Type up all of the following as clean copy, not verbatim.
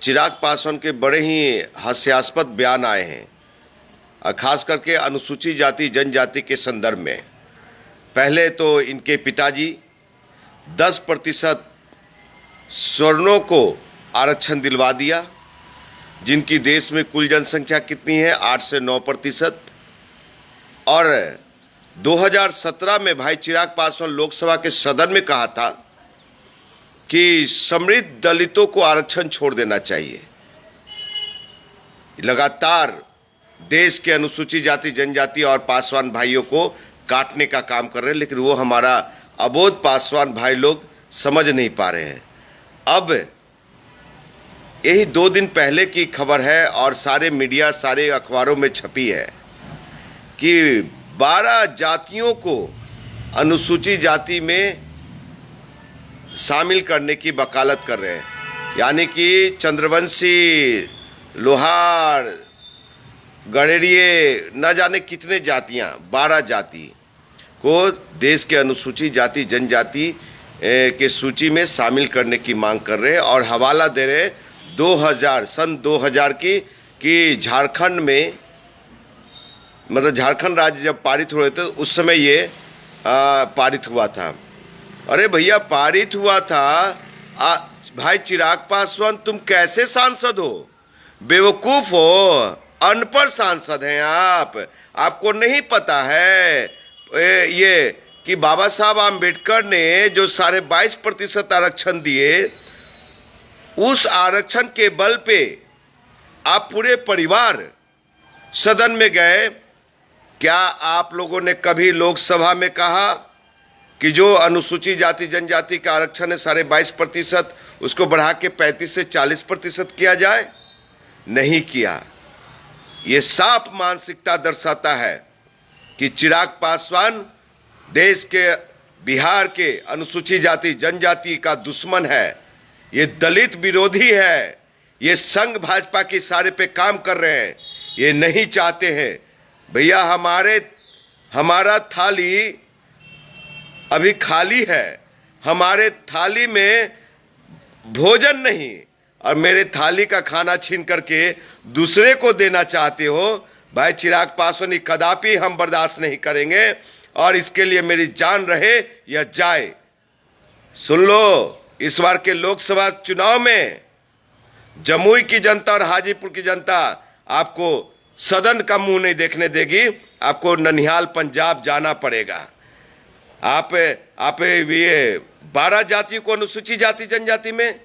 चिराग पासवान के बड़े ही हास्यास्पद बयान आए हैं, और खास करके अनुसूचित जाति जनजाति के संदर्भ में। पहले तो इनके पिताजी 10% स्वर्णों को आरक्षण दिलवा दिया, जिनकी देश में कुल जनसंख्या कितनी है, 8 से 9%। और 2017 में भाई चिराग पासवान लोकसभा के सदन में कहा था कि समृद्ध दलितों को आरक्षण छोड़ देना चाहिए। लगातार देश के अनुसूचित जाति जनजाति और पासवान भाइयों को काटने का काम कर रहे हैं, लेकिन वो हमारा अबोध पासवान भाई लोग समझ नहीं पा रहे हैं। अब यही 2 दिन पहले की खबर है और सारे मीडिया, सारे अखबारों में छपी है कि 12 जातियों को अनुसूचित जाति में शामिल करने की वकालत कर रहे हैं। यानी कि चंद्रवंशी, लोहार, गडेरिए, न जाने कितने जातियां, 12 जाति को देश के अनुसूचित जाति जनजाति के सूची में शामिल करने की मांग कर रहे हैं। और हवाला दे रहे हैं सन 2000 की कि झारखंड में, मतलब झारखंड राज्य जब पारित हुए थे उस समय ये पारित हुआ था। अरे भैया, पारित हुआ था। भाई चिराग पासवान, तुम कैसे सांसद हो? बेवकूफ़ हो, अनपढ़ सांसद हैं आप। आपको नहीं पता है ये कि बाबा साहब आम्बेडकर ने जो 22.5% आरक्षण दिए, उस आरक्षण के बल पे आप पूरे परिवार सदन में गए। क्या आप लोगों ने कभी लोकसभा में कहा कि जो अनुसूचित जाति जनजाति का आरक्षण है 22.5%, उसको बढ़ा के 35 से 40% किया जाए? नहीं किया। ये साफ मानसिकता दर्शाता है कि चिराग पासवान देश के, बिहार के अनुसूचित जाति जनजाति का दुश्मन है। ये दलित विरोधी है। ये संघ भाजपा की इशारे पे काम कर रहे हैं। ये नहीं चाहते हैं भैया हमारा थाली अभी खाली है, हमारे थाली में भोजन नहीं, और मेरे थाली का खाना छीन करके दूसरे को देना चाहते हो। भाई चिराग पासवान, कदापि हम बर्दाश्त नहीं करेंगे, और इसके लिए मेरी जान रहे या जाए। सुन लो, इस बार के लोकसभा चुनाव में जमुई की जनता और हाजीपुर की जनता आपको सदन का मुंह नहीं देखने देगी। आपको ननिहाल पंजाब जाना पड़ेगा। आप ये 12 जातियों को अनुसूचित जाति जनजाति में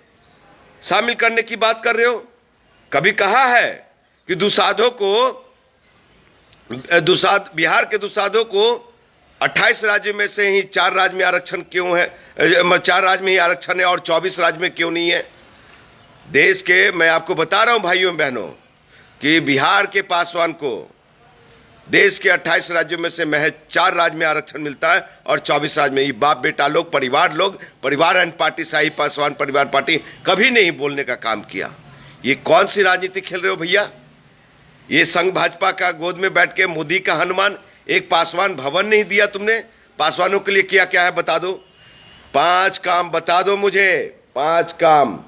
शामिल करने की बात कर रहे हो? कभी कहा है कि बिहार के दुसाधों को 28 राज्यों में से ही 4 राज्य में आरक्षण क्यों है? 4 राज्य में ही आरक्षण है और 24 राज्य में क्यों नहीं है? देश के, मैं आपको बता रहा हूं भाइयों बहनों, कि बिहार के पासवान को देश के 28 राज्यों में से महज 4 राज्य में आरक्षण मिलता है और 24 राज्य में। ये बाप बेटा लोग, परिवार एंड पार्टी, शाही पासवान परिवार पार्टी कभी नहीं बोलने का काम किया। ये कौन सी राजनीति खेल रहे हो भैया? ये संघ भाजपा का गोद में बैठ के मोदी का हनुमान, एक पासवान भवन नहीं दिया तुमने। पासवानों के लिए किया क्या है बता दो। 5 काम बता दो मुझे, 5 काम।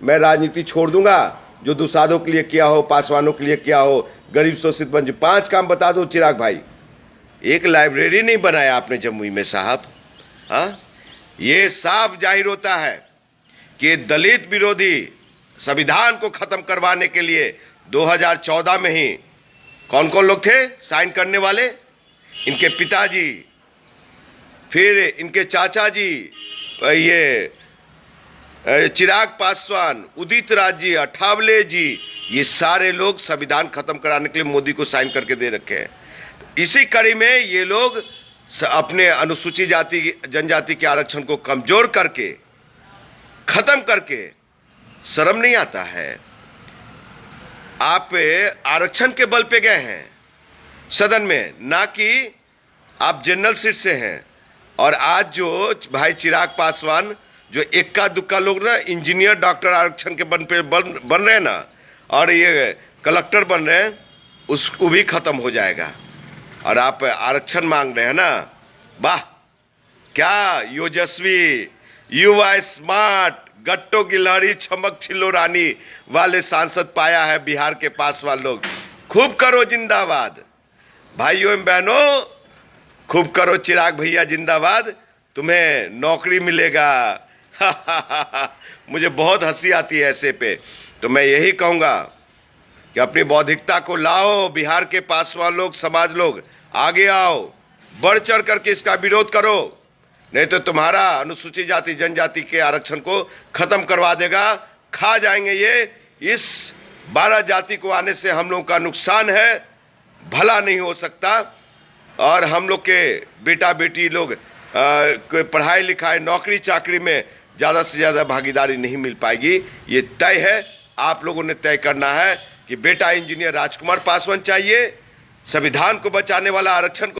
मैं राजनीति छोड़ दूंगा, जो दुसाधों के लिए किया हो, पासवानों के लिए किया हो, गरीब शोषित बन। 5 काम बता दो चिराग भाई। एक लाइब्रेरी नहीं बनाया आपने जमुई में साहब। हाँ, ये साफ जाहिर होता है कि दलित विरोधी संविधान को खत्म करवाने के लिए 2014 में ही कौन कौन लोग थे साइन करने वाले? इनके पिताजी, फिर इनके चाचा जी, ये चिराग पासवान, उदित राज जी, अठावले जी, ये सारे लोग संविधान खत्म कराने के लिए मोदी को साइन करके दे रखे हैं। इसी कड़ी में ये लोग अपने अनुसूचित जाति जनजाति के आरक्षण को कमजोर करके, खत्म करके, शर्म नहीं आता है? आप आरक्षण के बल पे गए हैं सदन में, ना कि आप जनरल सीट से हैं। और आज जो भाई चिराग पासवान, जो इक्का दुक्का लोग ना इंजीनियर डॉक्टर आरक्षण के बन रहे हैं ना, और ये कलेक्टर बन रहे हैं, उसको भी खत्म हो जाएगा। और आप आरक्षण मांग रहे हैं ना? वाह, क्या योजस्वी, युवा स्मार्ट, गट्टो की लहरी चमक छिलो रानी वाले सांसद पाया है बिहार के पासवान लोग। खूब करो जिंदाबाद भाइयों एवं बहनों, खूब करो चिराग भैया जिंदाबाद, तुम्हें नौकरी मिलेगा। मुझे बहुत हंसी आती है ऐसे पे। तो मैं यही कहूँगा कि अपनी बौद्धिकता को लाओ, बिहार के पासवान लोग, समाज लोग आगे आओ, बढ़ चढ़ करके इसका विरोध करो, नहीं तो तुम्हारा अनुसूचित जाति जनजाति के आरक्षण को खत्म करवा देगा, खा जाएंगे ये। इस 12 जाति को आने से हम लोगों का नुकसान है, भला नहीं हो सकता। और हम लोग के बेटा बेटी लोग पढ़ाई लिखाई नौकरी चाकरी में ज़्यादा से ज़्यादा भागीदारी नहीं मिल पाएगी। ये तय है, आप लोगों ने तय करना है कि बेटा इंजीनियर राजकुमार पासवान चाहिए, संविधान को बचाने वाला आरक्षण को